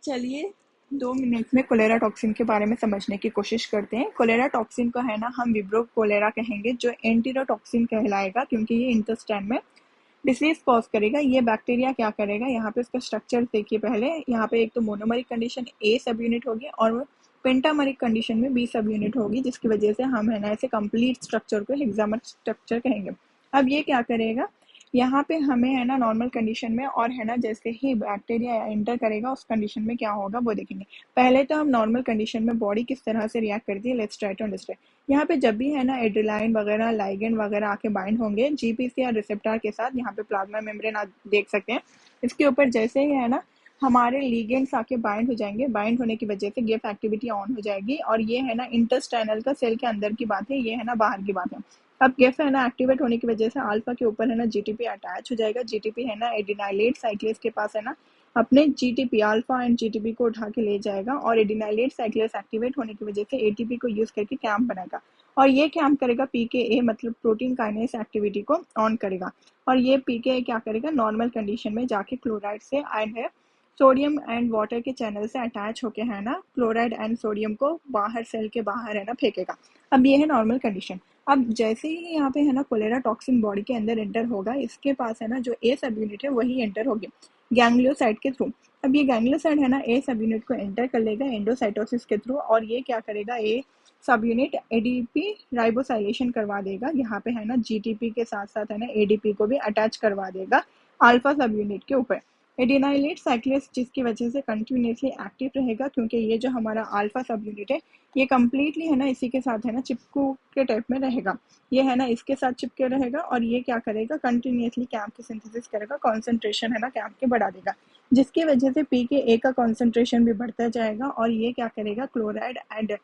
चलिए 2 मिनट में cholera toxin के बारे में समझने की कोशिश करते हैं। कोलेरा टॉक्सिन को है ना हम विब्रो कोलेरा कहेंगे, जो एंटीरोटॉक्सिन कहलाएगा क्योंकि ये इंटेस्टाइन में डिसीज कॉज करेगा। ये बैक्टीरिया क्या करेगा, यहाँ पे इसका स्ट्रक्चर देखिए। पहले यहाँ पे एक तो मोनोमरिक कंडीशन ए सब यूनिट होगी और पेंटामरिक कंडीशन में बी सब यूनिट होगी, जिसकी वजह से हम है ना ऐसे कंप्लीट स्ट्रक्चर को हेक्सामर स्ट्रक्चर कहेंगे। अब ये क्या करेगा, यहाँ पे हमें है ना नॉर्मल कंडीशन में और है ना जैसे ही बैक्टीरिया एंटर करेगा उस कंडीशन में क्या होगा वो देखेंगे। पहले तो हम नॉर्मल कंडीशन में बॉडी किस तरह से रिएक्ट करती है, लेट्स ट्राई टू अंडरस्टैंड। यहाँ पे जब भी है ना एड्रेनालिन वगैरह लाइगेंड वगैरह आके बाइंड होंगे जीपीसीआर रिसेप्टर के साथ, यहाँ पे प्लाज्मा मेम्ब्रेन आप देख सकते हैं। इसके ऊपर जैसे ही है ना हमारे लिगेंड्स आके बाइंड हो जाएंगे, बाइंड होने की वजह से गिफ एक्टिविटी ऑन हो जाएगी। और ये है ना इंटेस्टाइनल का सेल के अंदर की बात है, ये है ना बाहर की बात है। अब गिफ है ना एक्टिवेट होने की वजह से अल्फा के ऊपर है ना जीटीपी अटैच हो जाएगा। जीटीपी है ना एडिनाइलेट साइक्लेस के पास है ना अपने जीटीपी अल्फा एंड जीटीपी को उठा के ले जाएगा और एडिनाइलेट साइक्लेस एक्टिवेट होने की वजह से एटीपी को यूज करके कैंप बनाएगा और ये कैंप करेगा पीकेए मतलब प्रोटीन काइनेस एक्टिविटी को ऑन करेगा। और ये पीकेए क्या करेगा, नॉर्मल कंडीशन में जाके क्लोराइड से एंड है सोडियम एंड वाटर के चैनल से अटैच होके है ना क्लोराइड एंड सोडियम को बाहर सेल के बाहर है ना फेंकेगा। अब ये है नॉर्मल कंडीशन। अब जैसे ही यहाँ पे है ना कोलेरा टॉक्सिन बॉडी के अंदर एंटर होगा, इसके पास है ना जो ए सब यूनिट है वही एंटर होगी गैंग्लियोसाइट के थ्रू। अब ये गैंग्लियोसाइट है ना ए सब यूनिट को एंटर कर लेगा एंडोसाइटोसिस के थ्रू और ये क्या करेगा, ए सब यूनिट एडीपी राइबोसाइलेशन करवा देगा। यहाँ पे है ना जीटीपी के साथ साथ है ना एडीपी को भी अटैच करवा देगा अल्फा सब यूनिट के ऊपर। एडिनाइलेट साइक्लेस जिसकी वजह से कंटिन्यूसली एक्टिव रहेगा क्योंकि ये जो हमारा अल्फा सब यूनिट है ये कम्प्लीटली है ना इसी के साथ है ना चिपकू के टाइप में रहेगा। ये है ना इसके साथ चिपके रहेगा और ये क्या करेगा, कंटिन्यूसली कैंप की सिंथेसिस करेगा, कॉन्सेंट्रेशन है ना कैंप के बढ़ा देगा, जिसकी वजह से पी के ए का कॉन्सेंट्रेशन भी बढ़ता जाएगा और ये क्या करेगा, क्लोराइड एंड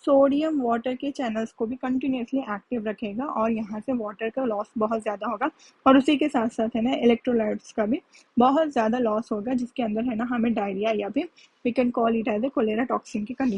सोडियम वाटर के चैनल्स को भी कंटिन्यूसली एक्टिव रखेगा और यहाँ से वाटर का लॉस बहुत ज़्यादा होगा और उसी के साथ साथ है ना इलेक्ट्रोलाइट्स का भी बहुत ज़्यादा लॉस होगा, जिसके अंदर है ना हमें डायरिया या फिर we can call it as a cholera toxin की कंडीशन।